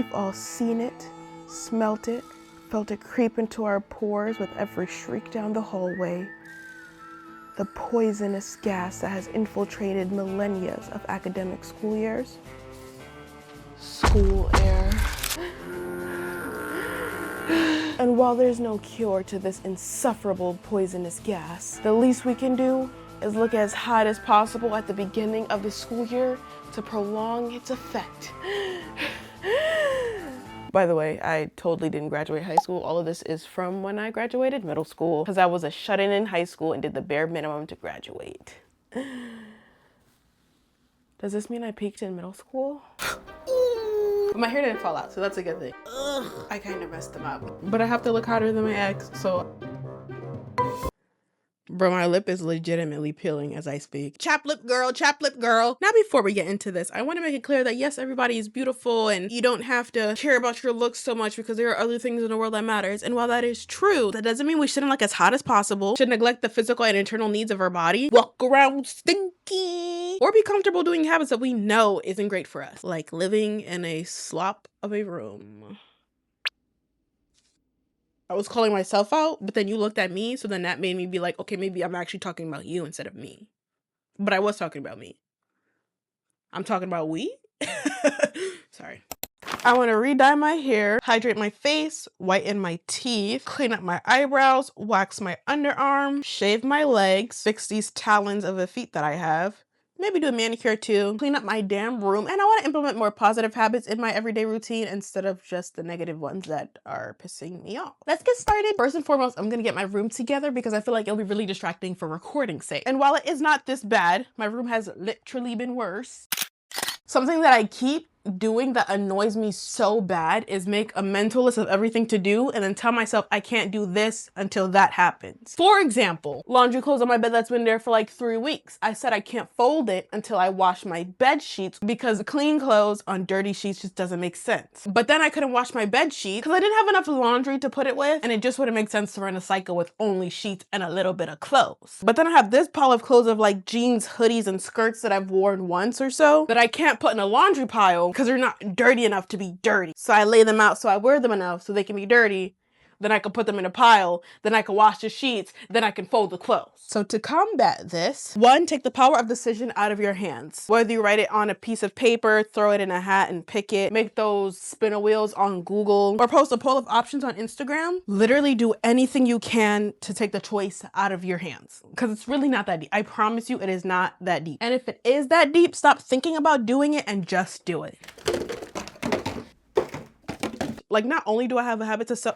We've all seen it, smelt it, felt it creep into our pores with every shriek down the hallway. The poisonous gas that has infiltrated millennia of academic school years. School air. And while there's no cure to this insufferable poisonous gas, the least we can do is look as hot as possible at the beginning of the school year to prolong its effect. By the way, I totally didn't graduate high school. All of this is from when I graduated middle school, because I was a shut-in in high school and did the bare minimum to graduate. Does this mean I peaked in middle school? But my hair didn't fall out, so that's a good thing. Ugh, I kind of messed them up. But I have to look hotter than my ex, so. Bro, my lip is legitimately peeling as I speak. Chap lip girl, chap lip girl. Now before we get into this, I want to make it clear that yes, everybody is beautiful and you don't have to care about your looks so much because there are other things in the world that matters. And while that is true, that doesn't mean we shouldn't look as hot as possible, should neglect the physical and internal needs of our body, walk around stinky, or be comfortable doing habits that we know isn't great for us, like living in a slop of a room. I was calling myself out, but then you looked at me, so then that made me be like, okay, maybe I'm actually talking about you instead of me. But I was talking about me. I'm talking about we? Sorry. I want to re-dye my hair, hydrate my face, whiten my teeth, clean up my eyebrows, wax my underarm, shave my legs, fix these talons of the feet that I have, maybe do a manicure too, clean up my damn room, and I want to implement more positive habits in my everyday routine instead of just the negative ones that are pissing me off. Let's get started. First and foremost, I'm gonna get my room together because I feel like it'll be really distracting for recording's sake. And while it is not this bad, my room has literally been worse. Something that I keep doing that annoys me so bad is make a mental list of everything to do and then tell myself I can't do this until that happens. For example, laundry clothes on my bed that's been there for like 3 weeks. I said I can't fold it until I wash my bed sheets because clean clothes on dirty sheets just doesn't make sense. But then I couldn't wash my bed sheets because I didn't have enough laundry to put it with, and it just wouldn't make sense to run a cycle with only sheets and a little bit of clothes. But then I have this pile of clothes of like jeans, hoodies, and skirts that I've worn once or so that I can't put in a laundry pile because they're not dirty enough to be dirty. So I lay them out so I wear them enough so they can be dirty. Then I can put them in a pile. Then I can wash the sheets. Then I can fold the clothes. So to combat this, 1, take the power of decision out of your hands. Whether you write it on a piece of paper, throw it in a hat and pick it, make those spinner wheels on Google, or post a poll of options on Instagram, literally do anything you can to take the choice out of your hands. Because it's really not that deep. I promise you it is not that deep. And if it is that deep, stop thinking about doing it and just do it. Like, not only do I have a habit to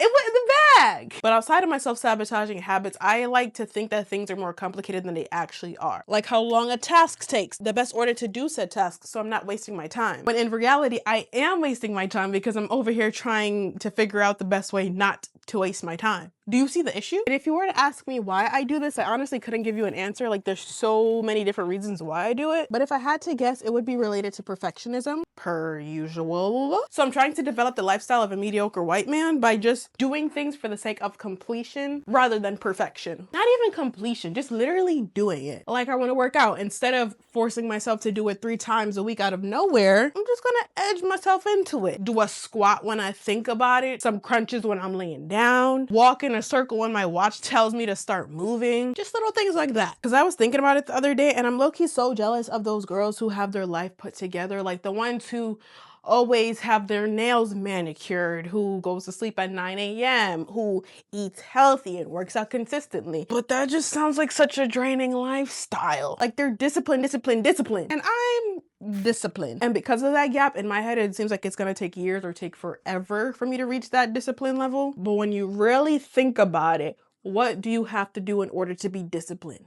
it went in the bag! But outside of my self-sabotaging habits, I like to think that things are more complicated than they actually are. Like how long a task takes, the best order to do said task, so I'm not wasting my time. When in reality, I am wasting my time because I'm over here trying to figure out the best way not to waste my time. Do you see the issue? And if you were to ask me why I do this, I honestly couldn't give you an answer. Like, there's so many different reasons why I do it. But if I had to guess, it would be related to perfectionism, per usual. So I'm trying to develop the lifestyle of a mediocre white man by just doing things for the sake of completion rather than perfection. Not even completion, just literally doing it. Like I want to work out. Instead of forcing myself to do it 3 times a week out of nowhere, I'm just gonna edge myself into it. Do a squat when I think about it, some crunches when I'm laying down, walk in a circle when my watch tells me to start moving, just little things like that. Because I was thinking about it the other day and I'm low-key so jealous of those girls who have their life put together, like the ones who always have their nails manicured, who goes to sleep at 9 a.m., who eats healthy and works out consistently. But that just sounds like such a draining lifestyle. Like they're disciplined. And I'm disciplined. And because of that gap in my head, it seems like it's gonna take years or take forever for me to reach that discipline level. But when you really think about it, what do you have to do in order to be disciplined?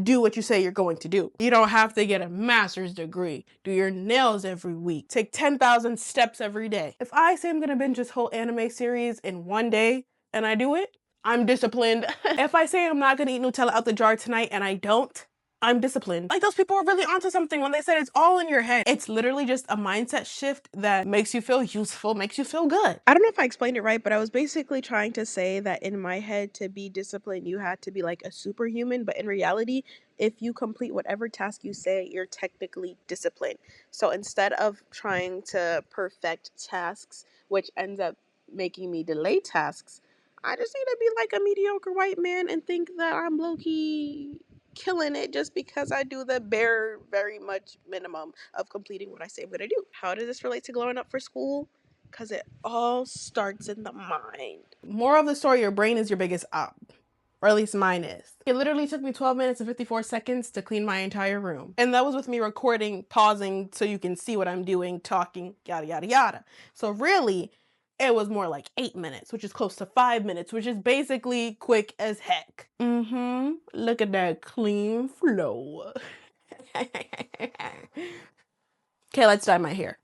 Do what you say you're going to do. You don't have to get a master's degree. Do your nails every week. Take 10,000 steps every day. If I say I'm gonna binge this whole anime series in 1 day and I do it, I'm disciplined. If I say I'm not gonna eat Nutella out the jar tonight and I don't, I'm disciplined. Like, those people are really onto something when they said it's all in your head. It's literally just a mindset shift that makes you feel useful, makes you feel good. I don't know if I explained it right, but I was basically trying to say that in my head, to be disciplined, you had to be like a superhuman. But in reality, if you complete whatever task you say, you're technically disciplined. So instead of trying to perfect tasks, which ends up making me delay tasks, I just need to be like a mediocre white man and think that I'm low-key killing it just because I do the bare, very much minimum of completing what I say I'm gonna do. How does this relate to glowing up for school? Because it all starts in the mind. Moral of the story, your brain is your biggest op. Or at least mine is. It literally took me 12 minutes and 54 seconds to clean my entire room. And that was with me recording, pausing so you can see what I'm doing, talking, yada, yada, yada. So really, it was more like 8 minutes, which is close to 5 minutes, which is basically quick as heck. Look at that clean flow. Okay, let's dye my hair.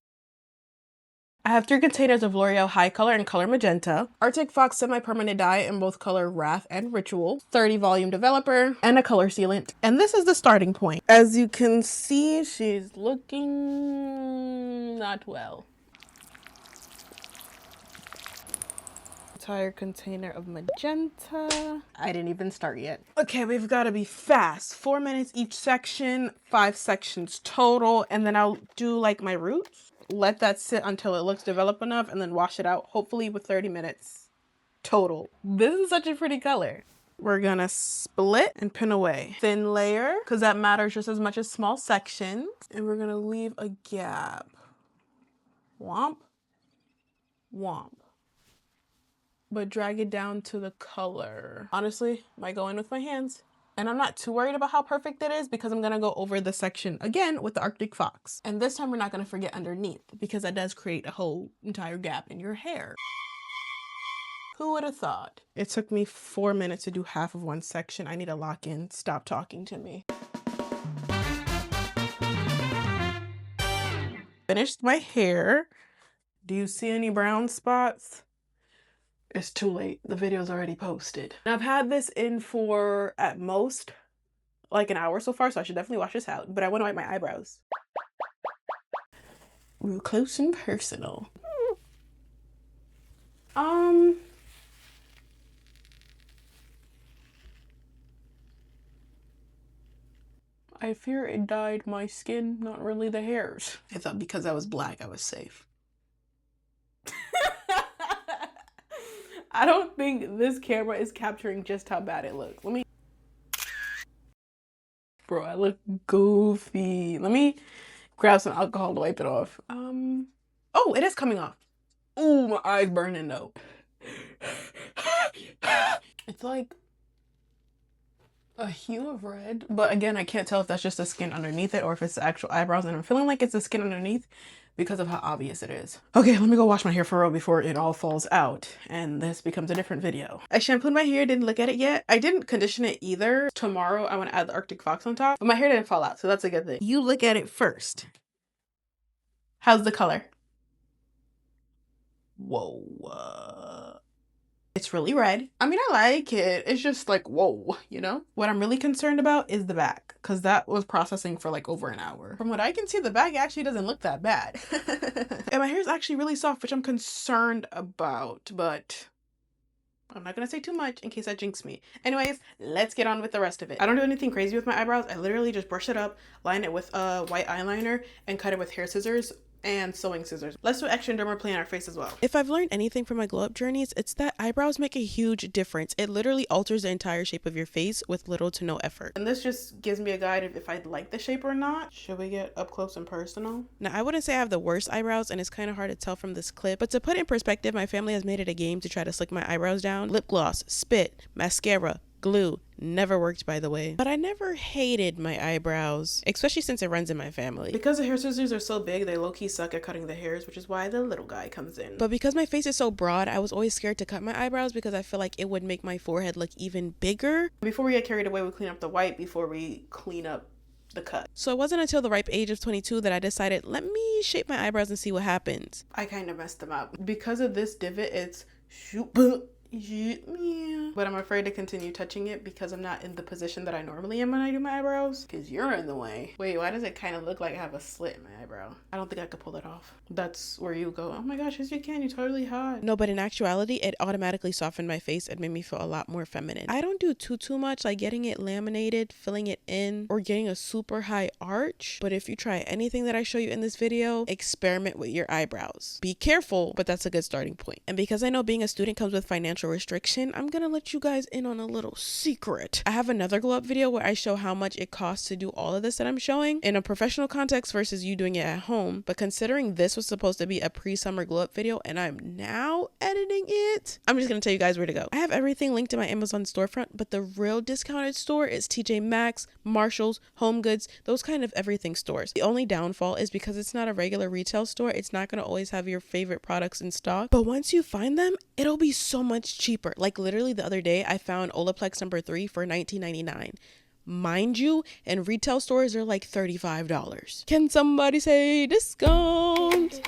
I have 3 containers of L'Oreal High Color and Color Magenta, Arctic Fox Semi-Permanent Dye in both color Wrath and Ritual, 30 volume developer, and a color sealant. And this is the starting point. As you can see, she's looking not well. Entire container of magenta. I didn't even start yet. Okay, we've got to be fast. 4 minutes each section, 5 sections total, and then I'll do like my roots. Let that sit until it looks developed enough and then wash it out, hopefully with 30 minutes total. This is such a pretty color. We're gonna split and pin away. Thin layer, because that matters just as much as small sections. And we're gonna leave a gap. Womp, womp. But drag it down to the color. Honestly, might go in with my hands. And I'm not too worried about how perfect it is because I'm gonna go over the section again with the Arctic Fox. And this time we're not gonna forget underneath because that does create a whole entire gap in your hair. Who would have thought? It took me 4 minutes to do half of one section. I need to lock in. Stop talking to me. Finished my hair. Do you see any brown spots? It's too late. The video's already posted. And I've had this in for, at most, like an hour so far, so I should definitely wash this out. But I want to wipe my eyebrows. Real close and personal. I fear it dyed my skin, not really the hairs. I thought because I was black, I was safe. I don't think this camera is capturing just how bad it looks. Let me... Bro, I look goofy. Let me grab some alcohol to wipe it off. Oh, it is coming off. Ooh, my eye's burning though. It's like a hue of red, but again, I can't tell if that's just the skin underneath it or if it's the actual eyebrows, and I'm feeling like it's the skin underneath because of how obvious it is. Okay, let me go wash my hair for real before it all falls out and this becomes a different video. I shampooed my hair, didn't look at it yet. I didn't condition it either. Tomorrow I want to add the Arctic Fox on top, but my hair didn't fall out, so that's a good thing. You look at it first. How's the color? Whoa. It's really red. I mean, I like it. It's just like, whoa, you know? What I'm really concerned about is the back, because that was processing for like over an hour. From what I can see, the back actually doesn't look that bad. And my hair is actually really soft, which I'm concerned about, but I'm not gonna say too much in case that jinxes me. Anyways, let's get on with the rest of it. I don't do anything crazy with my eyebrows. I literally just brush it up, line it with a white eyeliner, and cut it with hair scissors and sewing scissors. Let's do extra dermal play on our face as well. If I've learned anything from my glow up journeys, it's that eyebrows make a huge difference. It literally alters the entire shape of your face with little to no effort. And this just gives me a guide of if I like the shape or not. Should we get up close and personal? Now, I wouldn't say I have the worst eyebrows, and it's kind of hard to tell from this clip, but to put in perspective, my family has made it a game to try to slick my eyebrows down. Lip gloss, spit, mascara, glue. Never worked, by the way. But I never hated my eyebrows, especially since it runs in my family. Because the hair scissors are so big, they low-key suck at cutting the hairs, which is why the little guy comes in. But because my face is so broad, I was always scared to cut my eyebrows because I feel like it would make my forehead look even bigger. Before we get carried away, we clean up the white before we clean up the cut. So it wasn't until the ripe age of 22 that I decided, let me shape my eyebrows and see what happens. I kind of messed them up. Because of this divot, it's shoop, Yeah. But I'm afraid to continue touching it because I'm not in the position that I normally am when I do my eyebrows. Because you're in the way. Wait, why does it kind of look like I have a slit in my eyebrow? I don't think I could pull it off. That's where you go, oh my gosh, yes you can, you're totally hot. No, but in actuality, it automatically softened my face and made me feel a lot more feminine. I don't do too much like getting it laminated, filling it in, or getting a super high arch. But if you try anything that I show you in this video, experiment with your eyebrows. Be careful, but that's a good starting point. And because I know being a student comes with financial restriction, I'm gonna let you guys in on a little secret. I have another glow up video where I show how much it costs to do all of this that I'm showing in a professional context versus you doing it at home. But considering this was supposed to be a pre-summer glow up video and I'm now editing it, I'm just gonna tell you guys where to go. I have everything linked in my Amazon storefront, but the real discounted store is TJ Maxx, Marshalls, Home Goods, those kind of everything stores. The only downfall is because it's not a regular retail store, it's not gonna always have your favorite products in stock. But once you find them, it'll be so much cheaper. Like literally the other day, I found Olaplex number 3 for $19.99. Mind you, in retail stores, they're like $35. Can somebody say discount?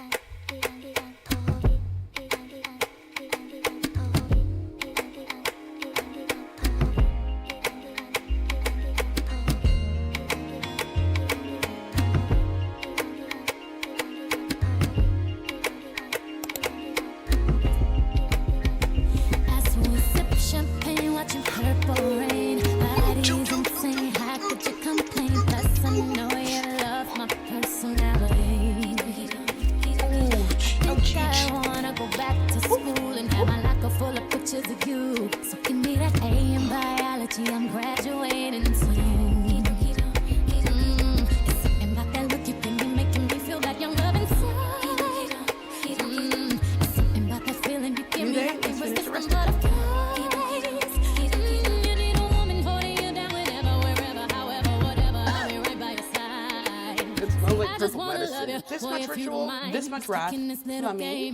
This much ritual, this much wrath, Mummy,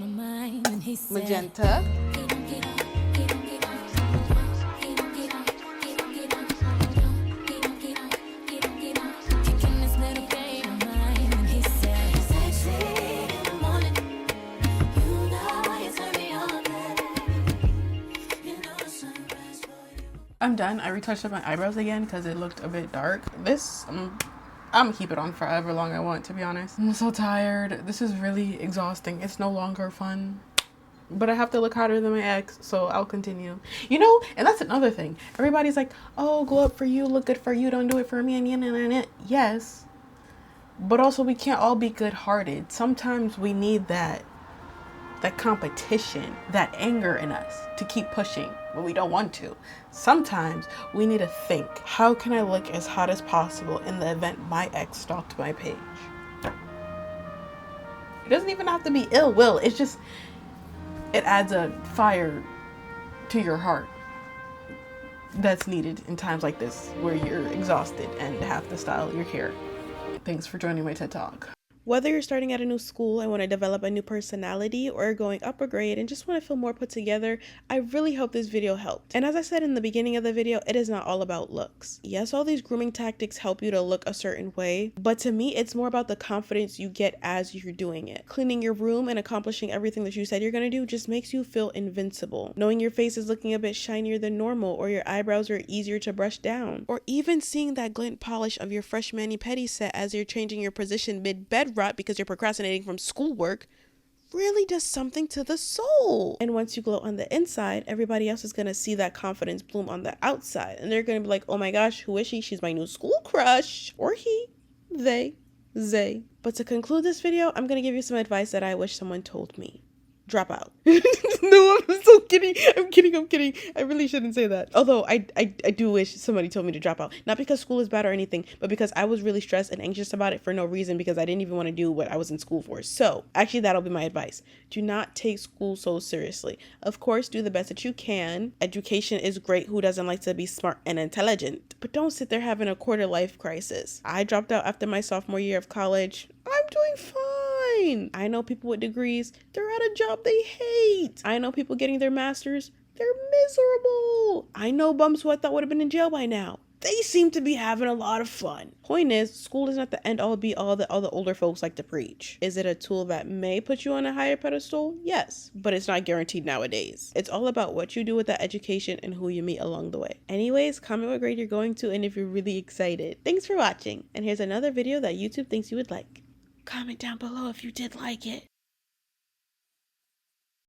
Magenta. I'm done. I retouched up my eyebrows again because it looked a bit dark. This, I'm gonna keep it on for however long I want, to be honest. I'm so tired. This is really exhausting. It's no longer fun. But I have to look hotter than my ex, so I'll continue. You know, and that's another thing. Everybody's like, oh, glow up for you, look good for you, don't do it for me, and yes. But also, we can't all be good-hearted. Sometimes we need that competition, that anger in us to keep pushing when we don't want to. Sometimes we need to think, how can I look as hot as possible in the event my ex stalked my page? It doesn't even have to be ill will. It's just, it adds a fire to your heart that's needed in times like this where you're exhausted and have to style your hair. Thanks for joining my TED Talk. Whether you're starting at a new school and want to develop a new personality, or going up a grade and just want to feel more put together, I really hope this video helped. And as I said in the beginning of the video, it is not all about looks. Yes, all these grooming tactics help you to look a certain way, but to me, it's more about the confidence you get as you're doing it. Cleaning your room and accomplishing everything that you said you're going to do just makes you feel invincible. Knowing your face is looking a bit shinier than normal, or your eyebrows are easier to brush down, or even seeing that glint polish of your fresh mani-pedi set as you're changing your position mid-bed rot because you're procrastinating from schoolwork really does something to the soul. And once you glow on the inside, everybody else is going to see that confidence bloom on the outside, and they're going to be like, oh my gosh, who is she? She's my new school crush. Or he, they. But to conclude this video, I'm going to give you some advice that I wish someone told me. Drop out. No, I'm so kidding. I'm kidding. I really shouldn't say that. Although I do wish somebody told me to drop out. Not because school is bad or anything, but because I was really stressed and anxious about it for no reason, because I didn't even want to do what I was in school for. So actually, that'll be my advice. Do not take school so seriously. Of course, do the best that you can. Education is great. Who doesn't like to be smart and intelligent? But don't sit there having a quarter life crisis. I dropped out after my sophomore year of college. I'm doing fine. I know people with degrees, they're at a job they hate. I know people getting their masters, they're miserable. I know bums who I thought would have been in jail by now. They seem to be having a lot of fun. Point is, school is not the end all be all that all the older folks like to preach. Is it a tool that may put you on a higher pedestal? Yes, but it's not guaranteed nowadays. It's all about what you do with that education and who you meet along the way. Anyways, comment what grade you're going to and if you're really excited. Thanks for watching, and here's another video that YouTube thinks you would like. Comment down below if you did like it.